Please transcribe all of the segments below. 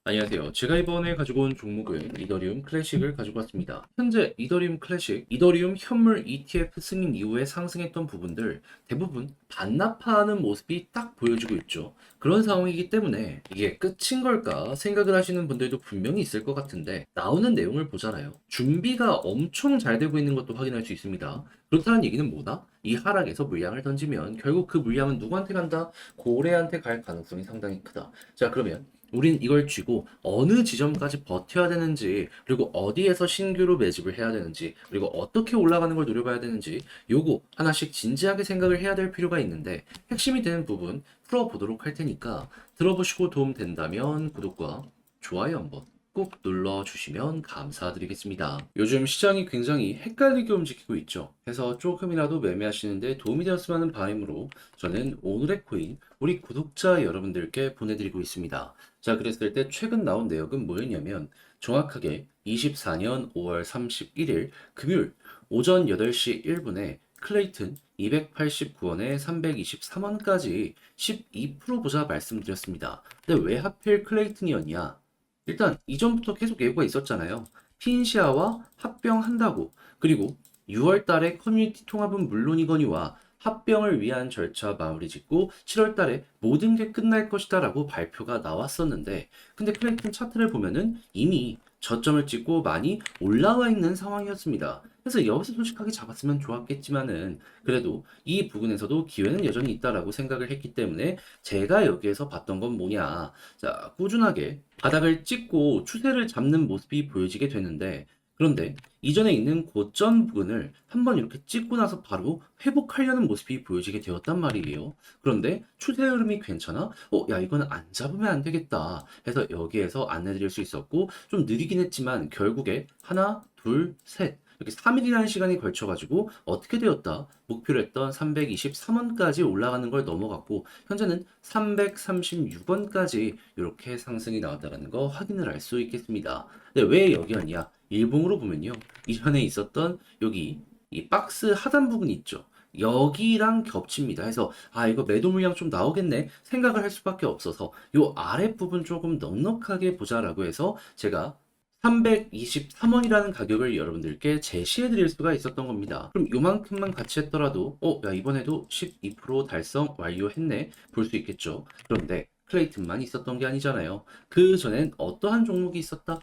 안녕하세요. 제가 이번에 가지고 온 종목은 이더리움 클래식을 가지고 왔습니다. 현재 이더리움 클래식, 이더리움 현물 ETF 승인 이후에 상승했던 부분들 대부분 반납하는 모습이 딱 보여지고 있죠. 그런 상황이기 때문에 이게 끝인 걸까 생각을 하시는 분들도 분명히 있을 것 같은데 나오는 내용을 보잖아요. 준비가 엄청 잘 되고 있는 것도 확인할 수 있습니다. 그렇다는 얘기는 뭐다? 이 하락에서 물량을 던지면 결국 그 물량은 누구한테 간다? 고래한테 갈 가능성이 상당히 크다. 자, 그러면 우린 이걸 쥐고 어느 지점까지 버텨야 되는지, 그리고 어디에서 신규로 매집을 해야 되는지, 그리고 어떻게 올라가는 걸 노려봐야 되는지, 요거 하나씩 진지하게 생각을 해야 될 필요가 있는데, 핵심이 되는 부분 풀어보도록 할 테니까, 들어보시고 도움 된다면 구독과 좋아요 한번 꼭 눌러주시면 감사드리겠습니다. 요즘 시장이 굉장히 헷갈리게 움직이고 있죠. 그래서 조금이라도 매매하시는데 도움이 되었으면 하는 바람으로 저는 오늘의 코인 우리 구독자 여러분들께 보내드리고 있습니다. 자, 그랬을 때 최근 나온 내역은 뭐였냐면 정확하게 24년 5월 31일 금요일 오전 8시 1분에 클레이튼 289원에 323원까지 12% 보자 말씀드렸습니다. 근데 왜 하필 클레이튼이었냐? 일단 이전부터 계속 예고가 있었잖아요. 핀시아와 합병한다고. 그리고 6월 달에 커뮤니티 통합은 물론이거니와 합병을 위한 절차 마무리 짓고 7월 달에 모든 게 끝날 것이다 라고 발표가 나왔었는데 근데 클레이튼 차트를 보면은 이미 저점을 찍고 많이 올라와 있는 상황이었습니다. 그래서 여기서 솔직하게 잡았으면 좋았겠지만은 그래도 이 부분에서도 기회는 여전히 있다라고 생각을 했기 때문에 제가 여기에서 봤던 건 뭐냐. 자, 꾸준하게 바닥을 찍고 추세를 잡는 모습이 보여지게 되는데 그런데 이전에 있는 고점 부근을 한번 이렇게 찍고 나서 바로 회복하려는 모습이 보여지게 되었단 말이에요. 그런데 추세 흐름이 괜찮아? 야, 이거는 안 잡으면 안 되겠다 해서 여기에서 안내드릴 수 있었고 좀 느리긴 했지만 결국에 하나, 둘, 셋 이렇게 3일이라는 시간이 걸쳐가지고 어떻게 되었다? 목표로 했던 323원까지 올라가는 걸 넘어갔고 현재는 336원까지 이렇게 상승이 나왔다는 거 확인을 할 수 있겠습니다. 근데 왜 여기였냐? 일봉으로 보면요. 이전에 있었던 여기 이 박스 하단 부분이 있죠. 여기랑 겹칩니다. 해서 이거 매도 물량 좀 나오겠네 생각을 할 수밖에 없어서 요 아랫 부분 조금 넉넉하게 보자라고 해서 제가 323원이라는 가격을 여러분들께 제시해 드릴 수가 있었던 겁니다. 그럼 요만큼만 같이 했더라도 야, 이번에도 12% 달성 완료했네 볼 수 있겠죠. 그런데 클레이튼만 있었던 게 아니잖아요. 그 전엔 어떠한 종목이 있었다?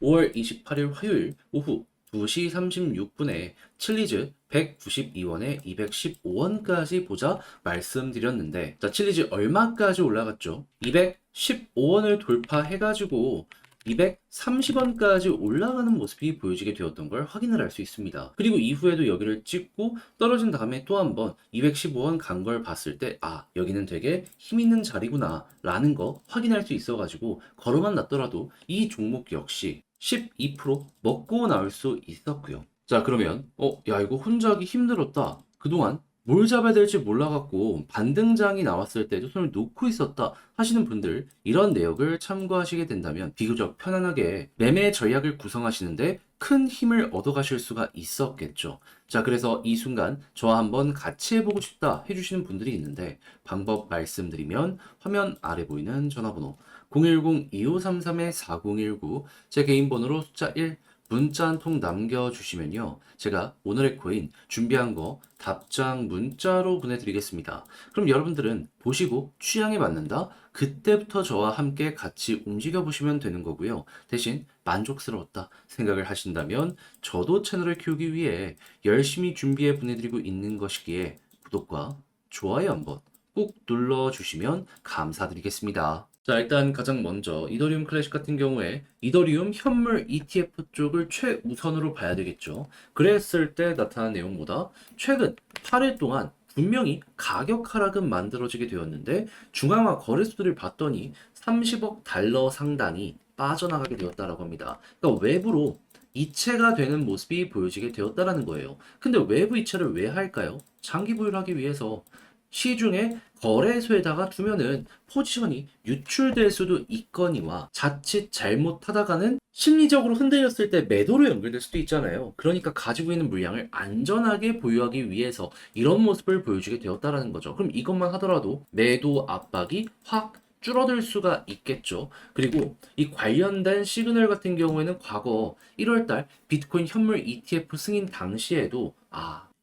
5월 28일 화요일 오후 2시 36분에 칠리즈 192원에 215원까지 보자 말씀드렸는데 자, 칠리즈 얼마까지 올라갔죠? 215원을 돌파해가지고 230원까지 올라가는 모습이 보여지게 되었던 걸 확인을 할 수 있습니다. 그리고 이후에도 여기를 찍고 떨어진 다음에 또 한번 215원 간 걸 봤을 때 여기는 되게 힘 있는 자리구나 라는 거 확인할 수 있어가지고 걸어만 놨더라도 이 종목 역시 12% 먹고 나올 수 있었고요. 자, 그러면 야, 이거 혼자 하기 힘들었다. 그동안 뭘 잡아야 될지 몰라갖고 반등장이 나왔을 때도 손을 놓고 있었다 하시는 분들 이런 내역을 참고하시게 된다면 비교적 편안하게 매매 전략을 구성하시는데 큰 힘을 얻어가실 수가 있었겠죠. 자, 그래서 이 순간 저와 한번 같이 해보고 싶다 해주시는 분들이 있는데 방법 말씀드리면 화면 아래 보이는 전화번호 010-2533-4019 제 개인 번호로 숫자 1 문자 한 통 남겨주시면요. 제가 오늘의 코인 준비한 거 답장 문자로 보내드리겠습니다. 그럼 여러분들은 보시고 취향에 맞는다? 그때부터 저와 함께 같이 움직여 보시면 되는 거고요. 대신 만족스러웠다 생각을 하신다면 저도 채널을 키우기 위해 열심히 준비해 보내드리고 있는 것이기에 구독과 좋아요 한번 꾹 눌러주시면 감사드리겠습니다. 자, 일단 가장 먼저 이더리움 클래식 같은 경우에 이더리움 현물 ETF 쪽을 최우선으로 봐야 되겠죠. 그랬을 때 나타난 내용보다 최근 8일 동안 분명히 가격 하락은 만들어지게 되었는데 중앙화 거래소들을 봤더니 30억 달러 상당이 빠져나가게 되었다라고 합니다. 그러니까 외부로 이체가 되는 모습이 보여지게 되었다라는 거예요. 근데 외부 이체를 왜 할까요? 장기 보유하기 위해서 시중에 거래소에다가 두면은 포지션이 유출될 수도 있거니와 자칫 잘못하다가는 심리적으로 흔들렸을 때 매도로 연결될 수도 있잖아요. 그러니까 가지고 있는 물량을 안전하게 보유하기 위해서 이런 모습을 보여주게 되었다라는 거죠. 그럼 이것만 하더라도 매도 압박이 확 줄어들 수가 있겠죠. 그리고 이 관련된 시그널 같은 경우에는 과거 1월달 비트코인 현물 ETF 승인 당시에도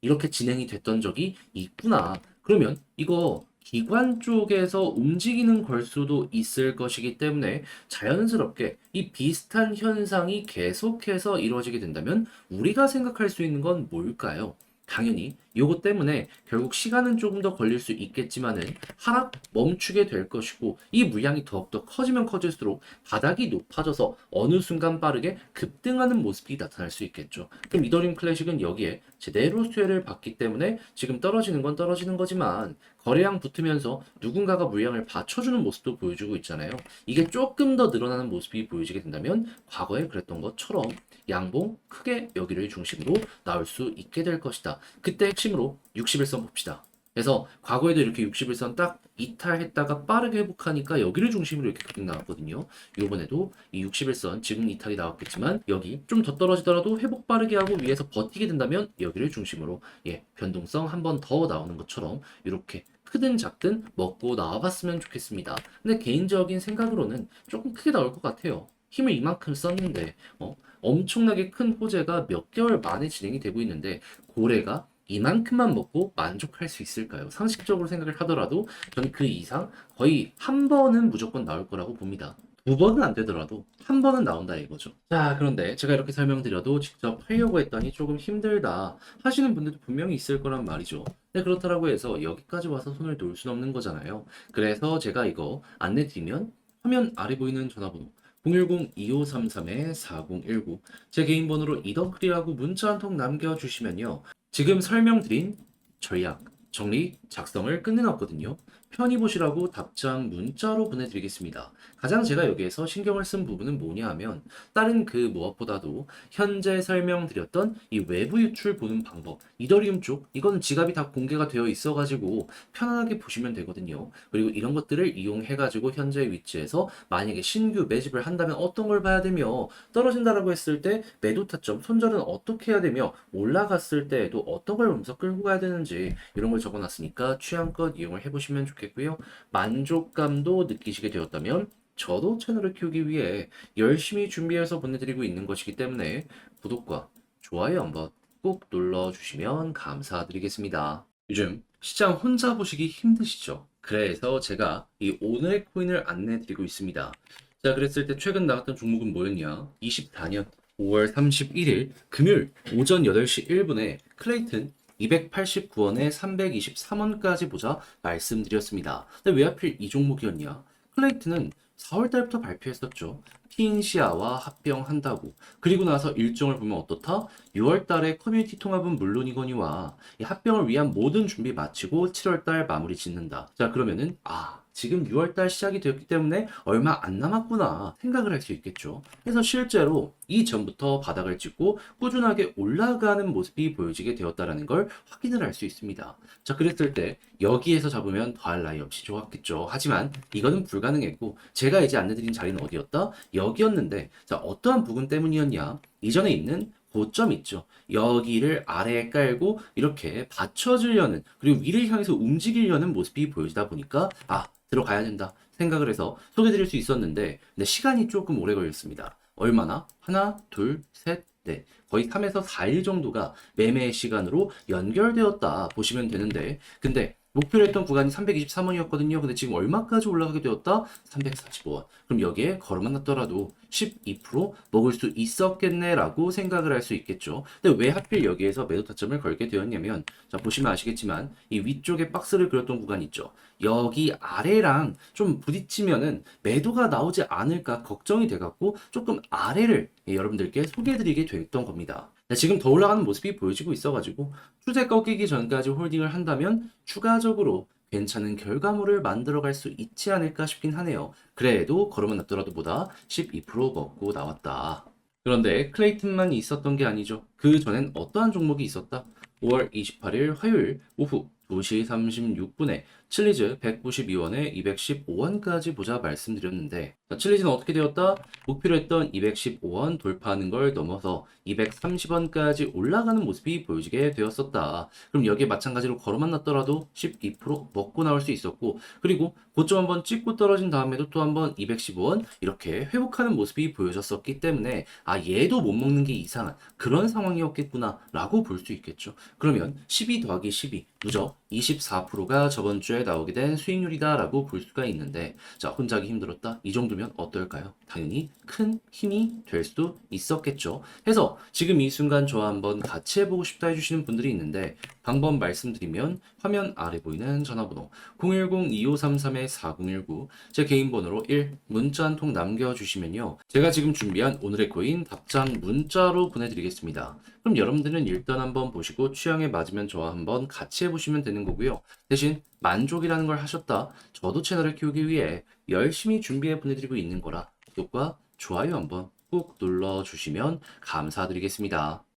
이렇게 진행이 됐던 적이 있구나. 그러면 이거 기관 쪽에서 움직이는 걸 수도 있을 것이기 때문에 자연스럽게 이 비슷한 현상이 계속해서 이루어지게 된다면 우리가 생각할 수 있는 건 뭘까요? 당연히 요것 때문에 결국 시간은 조금 더 걸릴 수 있겠지만은 하락 멈추게 될 것이고 이 물량이 더욱더 커지면 커질수록 바닥이 높아져서 어느 순간 빠르게 급등하는 모습이 나타날 수 있겠죠. 그럼 이더리움 클래식은 여기에 제대로 수혜를 받기 때문에 지금 떨어지는 건 떨어지는 거지만 거래량 붙으면서 누군가가 물량을 받쳐주는 모습도 보여주고 있잖아요. 이게 조금 더 늘어나는 모습이 보여지게 된다면 과거에 그랬던 것처럼 양봉 크게 여기를 중심으로 나올 수 있게 될 것이다. 그때 핵심으로 60일선 봅시다. 그래서 과거에도 이렇게 60일선 딱 이탈했다가 빠르게 회복하니까 여기를 중심으로 이렇게 급등 나왔거든요. 이번에도 이 60일선 지금 이탈이 나왔겠지만 여기 좀 더 떨어지더라도 회복 빠르게 하고 위에서 버티게 된다면 여기를 중심으로 변동성 한 번 더 나오는 것처럼 이렇게 크든 작든 먹고 나와봤으면 좋겠습니다. 근데 개인적인 생각으로는 조금 크게 나올 것 같아요. 힘을 이만큼 썼는데 엄청나게 큰 호재가 몇 개월 만에 진행이 되고 있는데 고래가 이만큼만 먹고 만족할 수 있을까요? 상식적으로 생각을 하더라도 저는 그 이상 거의 한 번은 무조건 나올 거라고 봅니다. 두 번은 안 되더라도 한 번은 나온다 이거죠. 자, 그런데 제가 이렇게 설명드려도 직접 하려고 했더니 조금 힘들다 하시는 분들도 분명히 있을 거란 말이죠. 근데 그렇다고 해서 여기까지 와서 손을 놓을 수는 없는 거잖아요. 그래서 제가 이거 안내 드리면 화면 아래 보이는 전화번호 010-2533-4019 제 개인 번호로 이더클이라고 문자 한 통 남겨주시면요. 지금 설명드린 전략, 정리, 작성을 끝내놨거든요. 편히 보시라고 답장 문자로 보내드리겠습니다. 가장 제가 여기에서 신경을 쓴 부분은 뭐냐 하면 다른 그 무엇보다도 현재 설명드렸던 이 외부 유출 보는 방법, 이더리움 쪽 이거는 지갑이 다 공개가 되어 있어가지고 편안하게 보시면 되거든요. 그리고 이런 것들을 이용해가지고 현재 위치에서 만약에 신규 매집을 한다면 어떤 걸 봐야 되며 떨어진다라고 했을 때 매도 타점, 손절은 어떻게 해야 되며 올라갔을 때에도 어떤 걸 보면서 끌고 가야 되는지 이런 걸 적어놨으니까 취향껏 이용을 해보시면 좋겠고요. 만족감도 느끼시게 되었다면 저도 채널을 키우기 위해 열심히 준비해서 보내드리고 있는 것이기 때문에 구독과 좋아요 한번 꼭 눌러주시면 감사드리겠습니다. 요즘 시장 혼자 보시기 힘드시죠? 그래서 제가 이 오늘의 코인을 안내드리고 있습니다. 자, 그랬을 때 최근 나왔던 종목은 뭐였냐? 24년 5월 31일 금요일 오전 8시 1분에 클레이튼 289원에 323원까지 보자 말씀드렸습니다. 근데 왜 하필 이 종목이었냐? 클레이튼은 4월 달부터 발표했었죠. 핀시아와 합병한다고. 그리고 나서 일정을 보면 어떻다? 6월 달에 커뮤니티 통합은 물론이거니와 이 합병을 위한 모든 준비 마치고 7월 달 마무리 짓는다. 자, 그러면은 지금 6월 달 시작이 되었기 때문에 얼마 안 남았구나 생각을 할 수 있겠죠. 그래서 실제로 이전부터 바닥을 찍고 꾸준하게 올라가는 모습이 보여지게 되었다라는 걸 확인을 할 수 있습니다. 자, 그랬을 때 여기에서 잡으면 더할 나위 없이 좋았겠죠. 하지만 이거는 불가능했고 제가 이제 안내드린 자리는 어디였다? 여기였는데 자, 어떠한 부분 때문이었냐? 이전에 있는 고점 있죠. 여기를 아래에 깔고 이렇게 받쳐주려는 그리고 위를 향해서 움직이려는 모습이 보여지다 보니까 들어가야 된다 생각을 해서 소개드릴 수 있었는데 근데 시간이 조금 오래 걸렸습니다. 얼마나? 하나, 둘, 셋, 넷. 거의 3에서 4일 정도가 매매 시간으로 연결되었다 보시면 되는데 근데 목표로 했던 구간이 323원이었거든요. 근데 지금 얼마까지 올라가게 되었다? 345원. 그럼 여기에 걸어만 놨더라도 12% 먹을 수 있었겠네라고 생각을 할 수 있겠죠. 근데 왜 하필 여기에서 매도 타점을 걸게 되었냐면 자, 보시면 아시겠지만 이 위쪽에 박스를 그렸던 구간 있죠. 여기 아래랑 좀 부딪히면은 매도가 나오지 않을까 걱정이 돼갖고 조금 아래를 여러분들께 소개해드리게 됐던 겁니다. 지금 더 올라가는 모습이 보여지고 있어가지고 추세 꺾이기 전까지 홀딩을 한다면 추가적으로 괜찮은 결과물을 만들어갈 수 있지 않을까 싶긴 하네요. 그래도 걸으면 놨더라도 보다 12% 먹고 나왔다. 그런데 클레이튼만 있었던 게 아니죠. 그 전엔 어떠한 종목이 있었다? 5월 28일 화요일 오후 2시 36분에 칠리즈 192원에 215원까지 보자 말씀드렸는데, 자, 칠리즈는 어떻게 되었다? 목표로 했던 215원 돌파하는 걸 넘어서 230원까지 올라가는 모습이 보여지게 되었었다. 그럼 여기에 마찬가지로 걸어만 놨더라도 12% 먹고 나올 수 있었고, 그리고 고점 한번 찍고 떨어진 다음에도 또 한번 215원 이렇게 회복하는 모습이 보여졌었기 때문에 얘도 못 먹는 게 이상한 그런 상황이었겠구나 라고 볼 수 있겠죠. 그러면 12 더하기 12 누적 24%가 저번 주에 나오게 된 수익률이다 라고 볼 수가 있는데, 자, 혼자 하기 힘들었다, 이 정도면 어떨까요? 당연히 큰 힘이 될 수도 있었겠죠. 해서 지금 이 순간 저와 한번 같이 해보고 싶다 해주시는 분들이 있는데, 방법 말씀드리면 화면 아래 보이는 전화번호 010-2533-4019 제 개인 번호로 1 문자 한 통 남겨주시면요, 제가 지금 준비한 오늘의 코인 답장 문자로 보내드리겠습니다. 그럼 여러분들은 일단 한번 보시고 취향에 맞으면 저와 한번 같이 해보시면 되는 거고요. 대신 만족이라는 걸 하셨다, 저도 채널을 키우기 위해 열심히 준비해 보내드리고 있는 거라 구독과 좋아요 한번 꾹 눌러주시면 감사드리겠습니다.